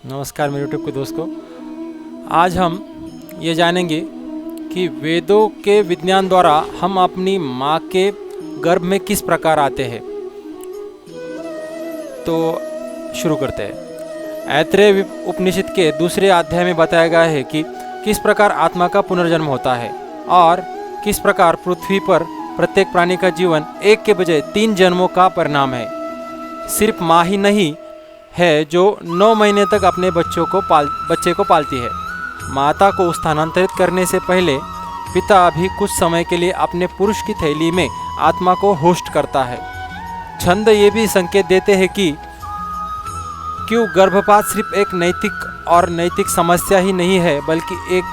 नमस्कार मेरे यूट्यूब के दोस्तों। आज हम ये जानेंगे कि वेदों के विज्ञान द्वारा हम अपनी माँ के गर्भ में किस प्रकार आते हैं। तो शुरू करते हैं। ऐत्रेय उपनिषद के दूसरे अध्याय में बताया गया है कि किस प्रकार आत्मा का पुनर्जन्म होता है और किस प्रकार पृथ्वी पर प्रत्येक प्राणी का जीवन एक के बजाय 3 जन्मों का परिणाम है। सिर्फ माँ ही नहीं है जो 9 महीने तक अपने बच्चे को पालती है। माता को स्थानांतरित करने से पहले पिता भी कुछ समय के लिए अपने पुरुष की थैली में आत्मा को होस्ट करता है। छंद ये भी संकेत देते हैं कि क्यों गर्भपात सिर्फ एक नैतिक समस्या ही नहीं है, बल्कि एक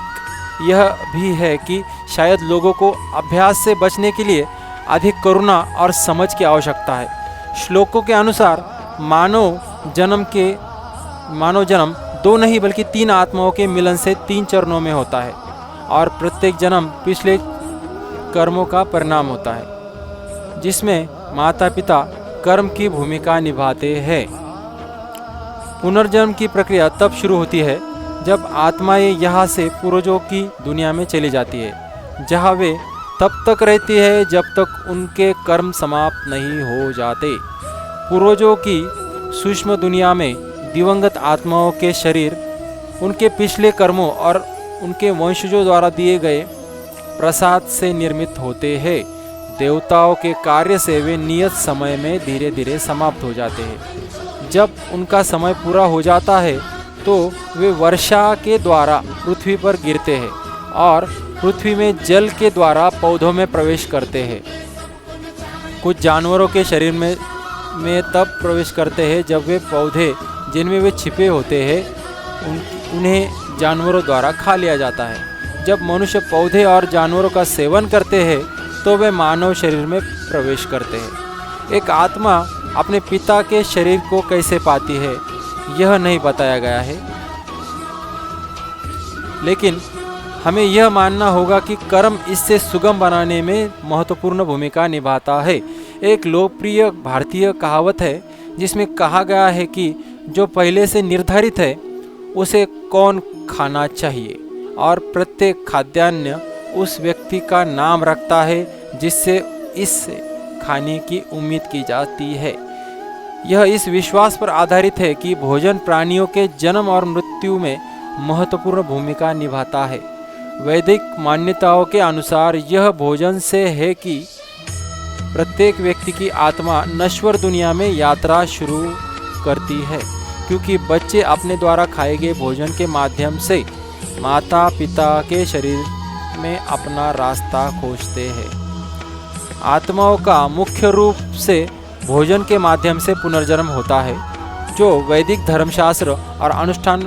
यह भी है कि शायद लोगों को अभ्यास से बचने के लिए अधिक करुणा और समझ की आवश्यकता है। श्लोकों के अनुसार मानव जन्म 2 नहीं बल्कि 3 आत्माओं के मिलन से 3 चरणों में होता है और प्रत्येक जन्म पिछले कर्मों का परिणाम होता है, जिसमें माता पिता कर्म की भूमिका निभाते हैं। पुनर्जन्म की प्रक्रिया तब शुरू होती है जब आत्माएं यहाँ से पूर्वजों की दुनिया में चली जाती है, जहाँ वे तब तक रहती है जब तक उनके कर्म समाप्त नहीं हो जाते। पूर्वजों की सूक्ष्म दुनिया में दिवंगत आत्माओं के शरीर उनके पिछले कर्मों और उनके वंशजों द्वारा दिए गए प्रसाद से निर्मित होते हैं। देवताओं के कार्य से वे नियत समय में धीरे धीरे समाप्त हो जाते हैं। जब उनका समय पूरा हो जाता है तो वे वर्षा के द्वारा पृथ्वी पर गिरते हैं और पृथ्वी में जल के द्वारा पौधों में प्रवेश करते हैं। कुछ जानवरों के शरीर में तब प्रवेश करते हैं जब वे पौधे जिनमें वे छिपे होते हैं उन्हें जानवरों द्वारा खा लिया जाता है। जब मनुष्य पौधे और जानवरों का सेवन करते हैं तो वे मानव शरीर में प्रवेश करते हैं। एक आत्मा अपने पिता के शरीर को कैसे पाती है यह नहीं बताया गया है, लेकिन हमें यह मानना होगा कि कर्म इससे सुगम बनाने में महत्वपूर्ण भूमिका निभाता है। एक लोकप्रिय भारतीय कहावत है जिसमें कहा गया है कि जो पहले से निर्धारित है उसे कौन खाना चाहिए, और प्रत्येक खाद्यान्न उस व्यक्ति का नाम रखता है जिससे इससे खाने की उम्मीद की जाती है। यह इस विश्वास पर आधारित है कि भोजन प्राणियों के जन्म और मृत्यु में महत्वपूर्ण भूमिका निभाता है। वैदिक मान्यताओं के अनुसार यह भोजन से है कि प्रत्येक व्यक्ति की आत्मा नश्वर दुनिया में यात्रा शुरू करती है, क्योंकि बच्चे अपने द्वारा खाए गए भोजन के माध्यम से माता पिता के शरीर में अपना रास्ता खोजते हैं। आत्माओं का मुख्य रूप से भोजन के माध्यम से पुनर्जन्म होता है, जो वैदिक धर्मशास्त्र और अनुष्ठान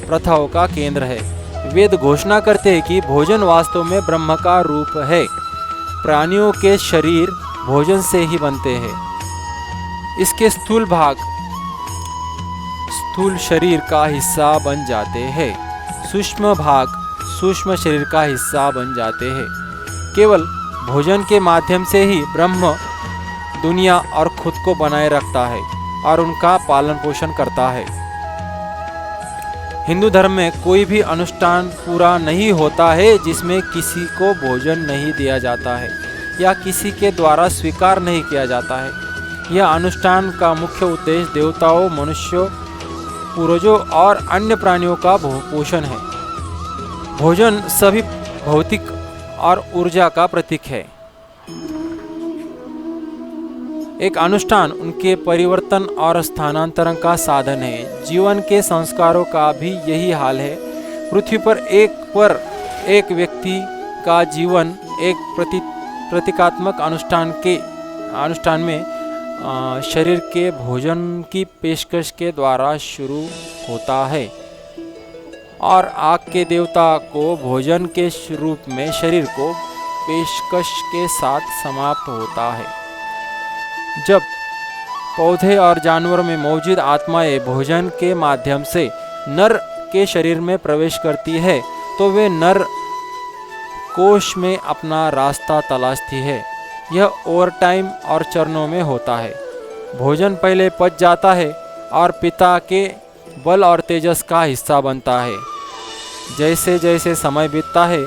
प्रथाओं का केंद्र है। वेद घोषणा करते हैं कि भोजन वास्तव में ब्रह्म का रूप है। प्राणियों के शरीर भोजन से ही बनते हैं। इसके स्थूल शरीर का हिस्सा बन जाते हैं, सूक्ष्म भाग सूक्ष्म शरीर का हिस्सा बन जाते हैं। केवल भोजन के माध्यम से ही ब्रह्म दुनिया और खुद को बनाए रखता है और उनका पालन पोषण करता है। हिंदू धर्म में कोई भी अनुष्ठान पूरा नहीं होता है जिसमें किसी को भोजन नहीं दिया जाता है या किसी के द्वारा स्वीकार नहीं किया जाता है। यह अनुष्ठान का मुख्य उद्देश्य देवताओं, मनुष्यों, पूर्वजों और अन्य प्राणियों का पोषण है। भोजन सभी भौतिक और ऊर्जा का प्रतीक है। एक अनुष्ठान उनके परिवर्तन और स्थानांतरण का साधन है। जीवन के संस्कारों का भी यही हाल है। पृथ्वी पर एक व्यक्ति का जीवन एक प्रतीकात्मक अनुष्ठान में शरीर के भोजन की पेशकश के द्वारा शुरू होता है और आग के देवता को भोजन के रूप में शरीर को पेशकश के साथ समाप्त होता है। जब पौधे और जानवरों में मौजूद आत्माएं भोजन के माध्यम से नर के शरीर में प्रवेश करती है तो वे नर कोश में अपना रास्ता तलाशती है। यह ओवरटाइम और चरणों में होता है। भोजन पहले पच जाता है और पिता के बल और तेजस का हिस्सा बनता है। जैसे जैसे समय बीतता है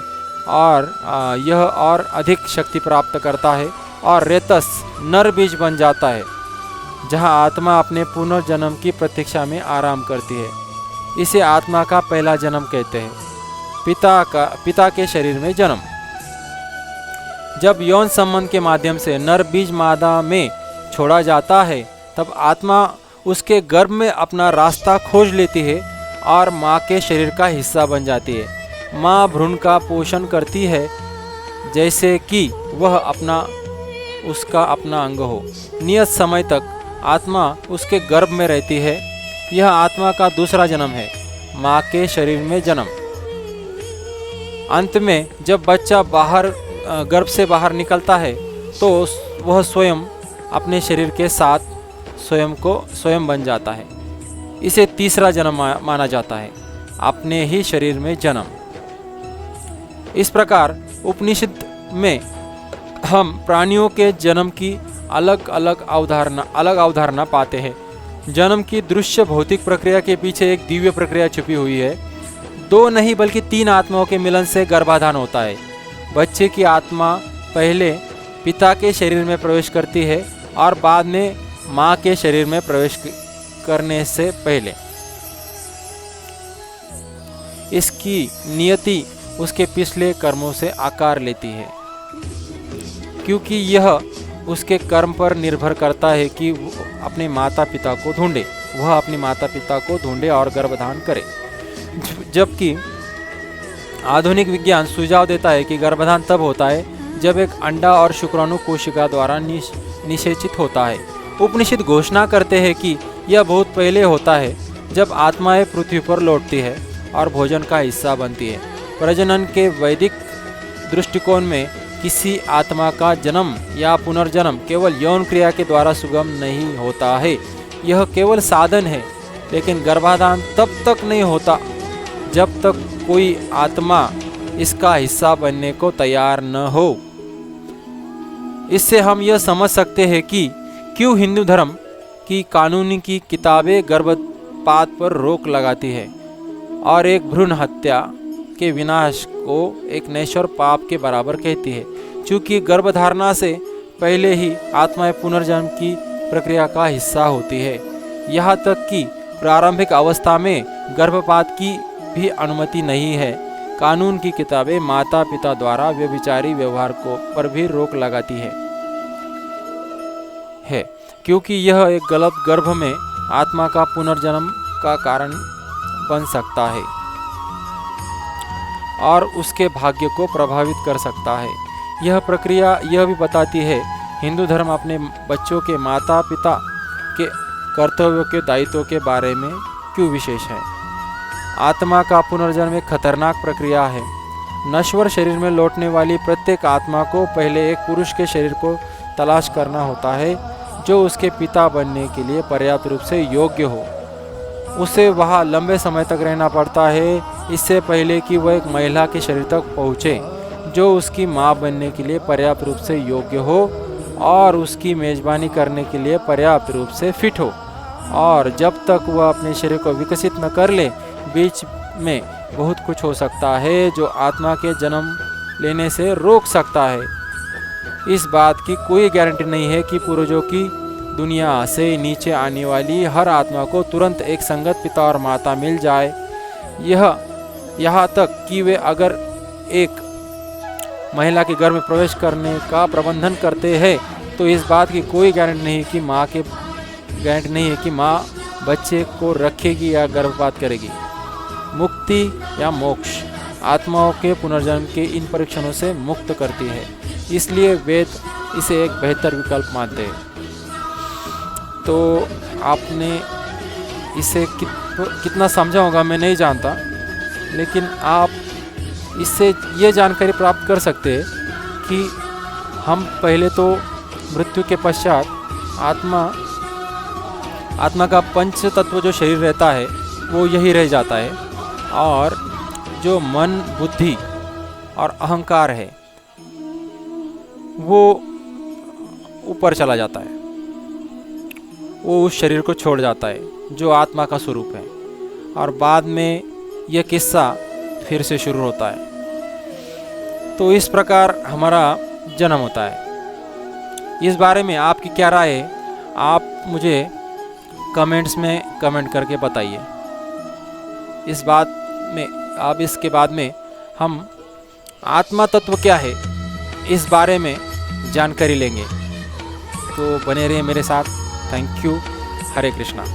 और यह और अधिक शक्ति प्राप्त करता है और रेतस नर बीज बन जाता है, जहाँ आत्मा अपने पुनर्जन्म की प्रतीक्षा में आराम करती है। इसे आत्मा का पहला जन्म कहते हैं। पिता के शरीर में जन्म। जब यौन संबंध के माध्यम से नर बीज मादा में छोड़ा जाता है, तब आत्मा उसके गर्भ में अपना रास्ता खोज लेती है और माँ के शरीर का हिस्सा बन जाती है। माँ भ्रूण का पोषण करती है जैसे कि वह उसका अपना अंग हो। नियत समय तक आत्मा उसके गर्भ में रहती है। यह आत्मा का दूसरा जन्म है, माँ के शरीर में जन्म। अंत में जब बच्चा गर्भ से बाहर निकलता है तो वह स्वयं अपने शरीर के साथ स्वयं बन जाता है। इसे तीसरा जन्म माना जाता है, अपने ही शरीर में जन्म। इस प्रकार उपनिषद में हम प्राणियों के जन्म की अलग अवधारणा पाते हैं। जन्म की दृश्य भौतिक प्रक्रिया के पीछे एक दिव्य प्रक्रिया छुपी हुई है। 2 नहीं बल्कि 3 आत्माओं के मिलन से गर्भाधान होता है। बच्चे की आत्मा पहले पिता के शरीर में प्रवेश करती है और बाद में माँ के शरीर में प्रवेश करने से पहले इसकी नियति उसके पिछले कर्मों से आकार लेती है, क्योंकि यह उसके कर्म पर निर्भर करता है कि वह अपने माता पिता को ढूंढे और गर्भधान करे। जबकि आधुनिक विज्ञान सुझाव देता है कि गर्भधान तब होता है जब एक अंडा और शुक्राणु कोशिका द्वारा निषेचित होता है। उपनिषद घोषणा करते हैं कि यह बहुत पहले होता है, जब आत्माएं पृथ्वी पर लौटती है और भोजन का हिस्सा बनती है। प्रजनन के वैदिक दृष्टिकोण में किसी आत्मा का जन्म या पुनर्जन्म केवल यौन क्रिया के द्वारा सुगम नहीं होता है। यह केवल साधन है, लेकिन गर्भाधान तब तक नहीं होता जब तक कोई आत्मा इसका हिस्सा बनने को तैयार न हो। इससे हम यह समझ सकते हैं कि क्यों हिंदू धर्म की कानूनी की किताबें गर्भपात पर रोक लगाती है और एक भ्रूण हत्या के विनाश को एक नश्वर पाप के बराबर कहती है, क्योंकि गर्भधारणा से पहले ही आत्माएं पुनर्जन्म की प्रक्रिया का हिस्सा होती है। यहाँ तक कि प्रारंभिक अवस्था में गर्भपात की भी अनुमति नहीं है। कानून की किताबें माता पिता द्वारा व्यभिचारी व्यवहार पर भी रोक लगाती है, क्योंकि यह एक गलत गर्भ में आत्मा का पुनर्जन्म का कारण बन सकता है और उसके भाग्य को प्रभावित कर सकता है। यह प्रक्रिया यह भी बताती है हिंदू धर्म अपने बच्चों के माता पिता के कर्तव्यों के दायित्वों के बारे में क्यों विशेष है। आत्मा का पुनर्जन्म एक खतरनाक प्रक्रिया है। नश्वर शरीर में लौटने वाली प्रत्येक आत्मा को पहले एक पुरुष के शरीर को तलाश करना होता है जो उसके पिता बनने के लिए पर्याप्त रूप से योग्य हो। उसे वहाँ लंबे समय तक रहना पड़ता है, इससे पहले कि वह एक महिला के शरीर तक पहुँचे जो उसकी माँ बनने के लिए पर्याप्त रूप से योग्य हो और उसकी मेजबानी करने के लिए पर्याप्त रूप से फिट हो। और जब तक वह अपने शरीर को विकसित न कर ले, बीच में बहुत कुछ हो सकता है जो आत्मा के जन्म लेने से रोक सकता है। इस बात की कोई गारंटी नहीं है कि पूर्वजों की दुनिया से नीचे आने वाली हर आत्मा को तुरंत एक संगत पिता और माता मिल जाए। यहाँ तक कि वे अगर एक महिला के घर में प्रवेश करने का प्रबंधन करते हैं तो इस बात की कोई गारंटी नहीं है कि माँ बच्चे को रखेगी या गर्भपात करेगी। मुक्ति या मोक्ष आत्माओं के पुनर्जन्म के इन परीक्षणों से मुक्त करती है, इसलिए वेद इसे एक बेहतर विकल्प मानते हैं। तो आपने इसे कितना समझा होगा मैं नहीं जानता, लेकिन आप इससे ये जानकारी प्राप्त कर सकते हैं कि हम पहले तो मृत्यु के पश्चात आत्मा का पंच तत्व जो शरीर रहता है वो यही रह जाता है और जो मन बुद्धि और अहंकार है वो ऊपर चला जाता है, वो उस शरीर को छोड़ जाता है जो आत्मा का स्वरूप है। और बाद में यह किस्सा फिर से शुरू होता है। तो इस प्रकार हमारा जन्म होता है। इस बारे में आपकी क्या राय है, आप मुझे कमेंट्स में कमेंट करके बताइए। इस बात में अब इसके बाद में हम आत्मा तत्व क्या है इस बारे में जानकारी लेंगे। तो बने रहिए मेरे साथ। Thank you. हरे कृष्णा।